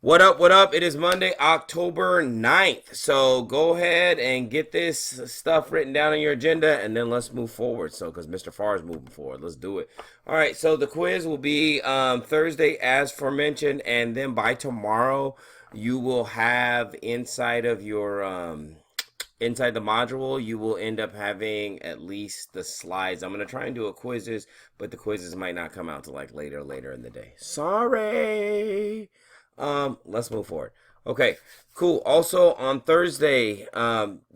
What up? What up? It is Monday, October 9th. So go ahead and get this stuff written down on your agenda and then let's move forward. So, because Mr. Farr is moving forward, let's do it. All right. So the quiz will be Thursday, as forementioned, and then by tomorrow, you will have inside the module, you will end up having at least the slides. I'm gonna try and do a quizzes, but the quizzes might not come out till like later in the day. Sorry. Let's move forward. Okay, cool. Also on Thursday,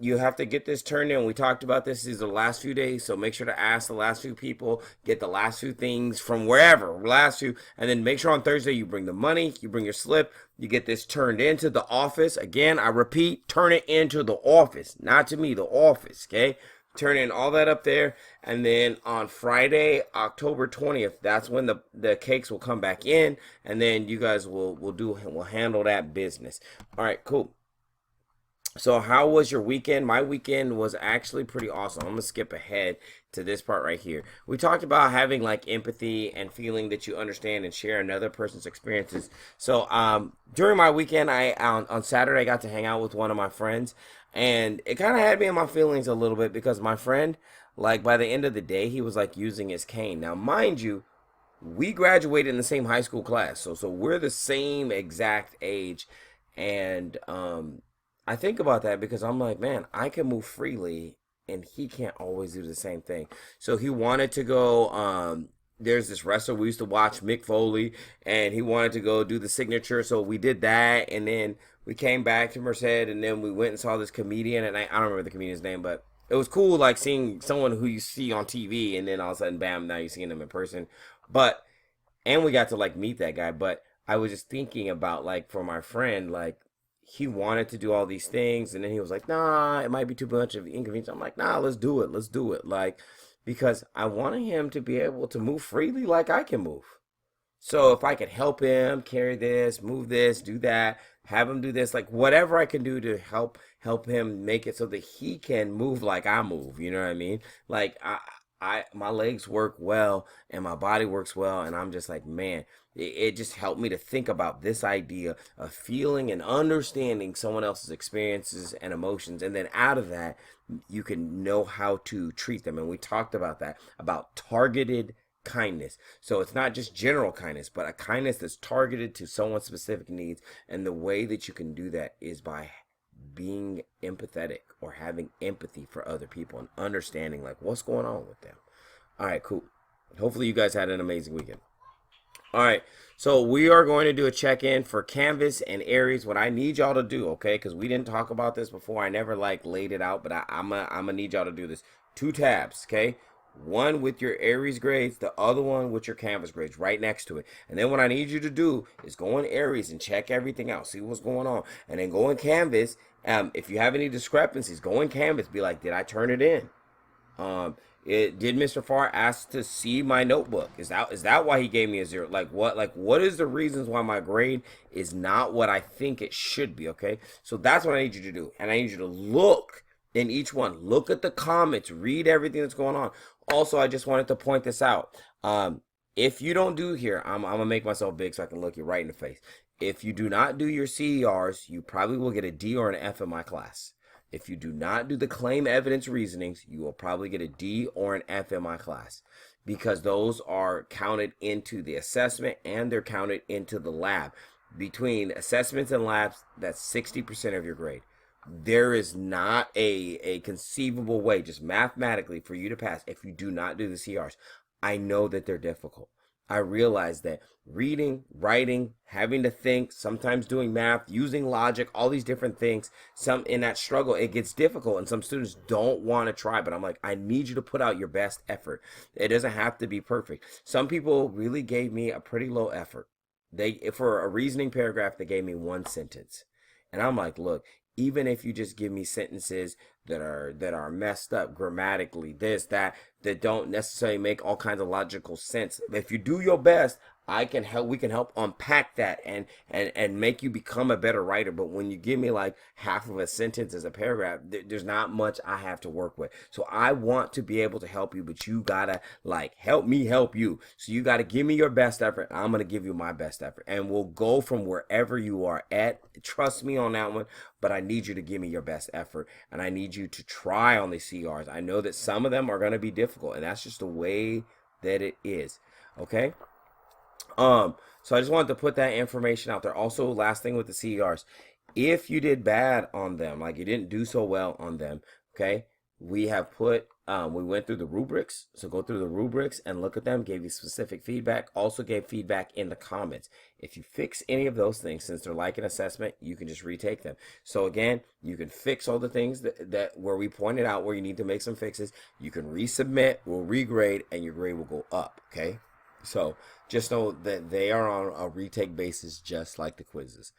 you have to get this turned in. We talked about this. These are the last few days, so make sure to ask the last few people, get the last few things from wherever, last few, and then make sure on Thursday you bring the money, you bring your slip, you get this turned into the office. Again, I repeat, turn it into the office, not to me, the office. Okay, turn in all that up there, and then on Friday, October 20th, that's when the cakes will come back in, and then you guys will handle that business. All right, cool. So how was your weekend? My weekend was actually pretty awesome. I'm gonna skip ahead to this part right here. We talked about having like empathy and feeling that you understand and share another person's experiences. So during my weekend, I on Saturday I got to hang out with one of my friends, and it kind of had me in my feelings a little bit because my friend, like by the end of the day, he was like using his cane. Now, mind you, we graduated in the same high school class, so we're the same exact age, and I think about that because I'm like, man, I can move freely and he can't always do the same thing. So he wanted to go. There's this wrestler we used to watch, Mick Foley, and he wanted to go do the signature. So we did that, and then we came back to Merced, and then we went and saw this comedian, and I don't remember the comedian's name, but it was cool, like seeing someone who you see on TV, and then all of a sudden, bam, now you're seeing them in person. But and we got to like meet that guy. But I was just thinking about like for my friend, like he wanted to do all these things, and then he was like, nah, it might be too much of an inconvenience. I'm like, nah, let's do it, like because I wanted him to be able to move freely like I can move. So if I could help him carry this, move this, do that, have him do this, like whatever I can do to help him make it so that he can move like I move, you know what I mean? Like my legs work well and my body works well, and I'm just like, man, it just helped me to think about this idea of feeling and understanding someone else's experiences and emotions, and then out of that you can know how to treat them. And we talked about that, about targeted kindness. So it's not just general kindness, but a kindness that's targeted to someone's specific needs. And the way that you can do that is by being empathetic or having empathy for other people and understanding like what's going on with them. All right, cool. Hopefully you guys had an amazing weekend. All right, so we are going to do a check-in for Canvas and Aries. What I need y'all to do, okay, because we didn't talk about this before. I never like laid it out, but I'm gonna need y'all to do this. Two tabs, okay? One with your Aries grades, the other one with your Canvas grades right next to it. And then what I need you to do is go in Aries and check everything out, see what's going on, and then go in Canvas. If you have any discrepancies, go in Canvas. Be like, did I turn it in? Did Mr. Farr ask to see my notebook? Is that why he gave me a zero? What is the reasons why my grade is not what I think it should be? Okay, so that's what I need you to do, and I need you to look in each one. Look at the comments, read everything that's going on. Also, I just wanted to point this out. If you don't do here, I'm gonna make myself big so I can look you right in the face. If you do not do your CERs, you probably will get a D or an F in my class. If you do not do the claim evidence reasonings, you will probably get a D or an F in my class because those are counted into the assessment and they're counted into the lab. Between assessments and labs, that's 60% of your grade. There is not a conceivable way, just mathematically, for you to pass if you do not do the CRs. I know that they're difficult. I realize that reading, writing, having to think, sometimes doing math, using logic, all these different things, some in that struggle, it gets difficult and some students don't want to try, but I'm like, I need you to put out your best effort. It doesn't have to be perfect. Some people really gave me a pretty low effort. For a reasoning paragraph, they gave me one sentence. And I'm like, look, even if you just give me sentences that are messed up grammatically, this, that don't necessarily make all kinds of logical sense. If you do your best, I can help. We can help unpack that and make you become a better writer. But when you give me like half of a sentence as a paragraph, there's not much I have to work with. So I want to be able to help you, but you gotta like help me help you. So you gotta give me your best effort. I'm gonna give you my best effort, and we'll go from wherever you are at. Trust me on that one. But I need you to give me your best effort, and I need you to try on the CRs. I know that some of them are gonna be difficult, and that's just the way that it is. Okay. So I just wanted to put that information out there. Also, last thing with the CERs, if you did bad on them, like you didn't do so well on them, okay, we have put, we went through the rubrics. So go through the rubrics and look at them, gave you specific feedback, also gave feedback in the comments. If you fix any of those things, since they're like an assessment, you can just retake them. So again, you can fix all the things that where we pointed out where you need to make some fixes. You can resubmit, we'll regrade, and your grade will go up, okay? So just know that they are on a retake basis, just like the quizzes.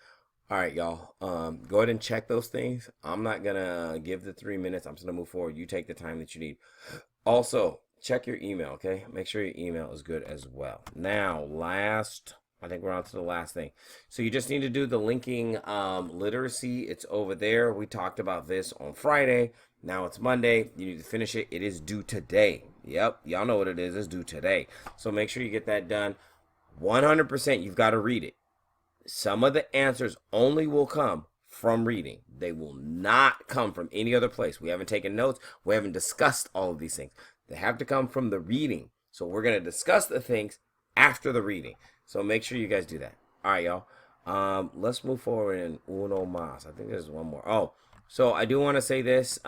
All right, y'all. Go ahead and check those things. I'm not gonna give the 3 minutes. I'm just gonna move forward. You take the time that you need. Also, check your email. Okay, make sure your email is good as well. Now, I think we're on to the last thing. So you just need to do the linking literacy. It's over there. We talked about this on Friday. Now it's Monday. You need to finish it. It is due today. Yep, y'all know what it is. It's due today. So make sure you get that done. 100%, you've got to read it. Some of the answers only will come from reading. They will not come from any other place. We haven't taken notes. We haven't discussed all of these things. They have to come from the reading. So we're going to discuss the things after the reading. So make sure you guys do that. All right, y'all. Let's move forward in uno más. I think there's one more. Oh, so I do want to say this.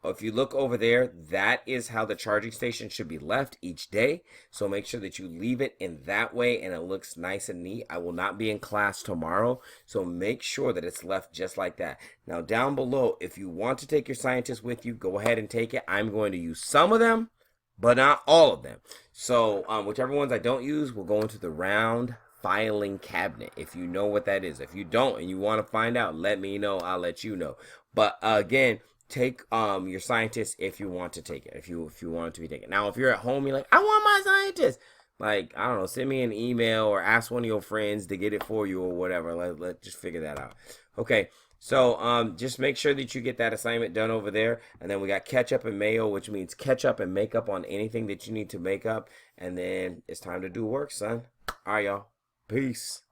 If you look over there, that is how the charging station should be left each day. So make sure that you leave it in that way and it looks nice and neat. I will not be in class tomorrow, so make sure that it's left just like that. Now down below, if you want to take your scientists with you, go ahead and take it. I'm going to use some of them, but not all of them. So whichever ones I don't use will go into the round filing cabinet, if you know what that is. If you don't and you want to find out, let me know. I'll let you know. But again, take your scientist if you want to take it, if you want it to be taken. Now if you're at home, you're like, I want my scientist, like, I don't know, send me an email or ask one of your friends to get it for you or whatever. Let's just figure that out. Okay, so just make sure that you get that assignment done over there. And then we got ketchup and mayo, which means ketchup and makeup on anything that you need to make up. And then it's time to do work, son. All right, y'all, peace.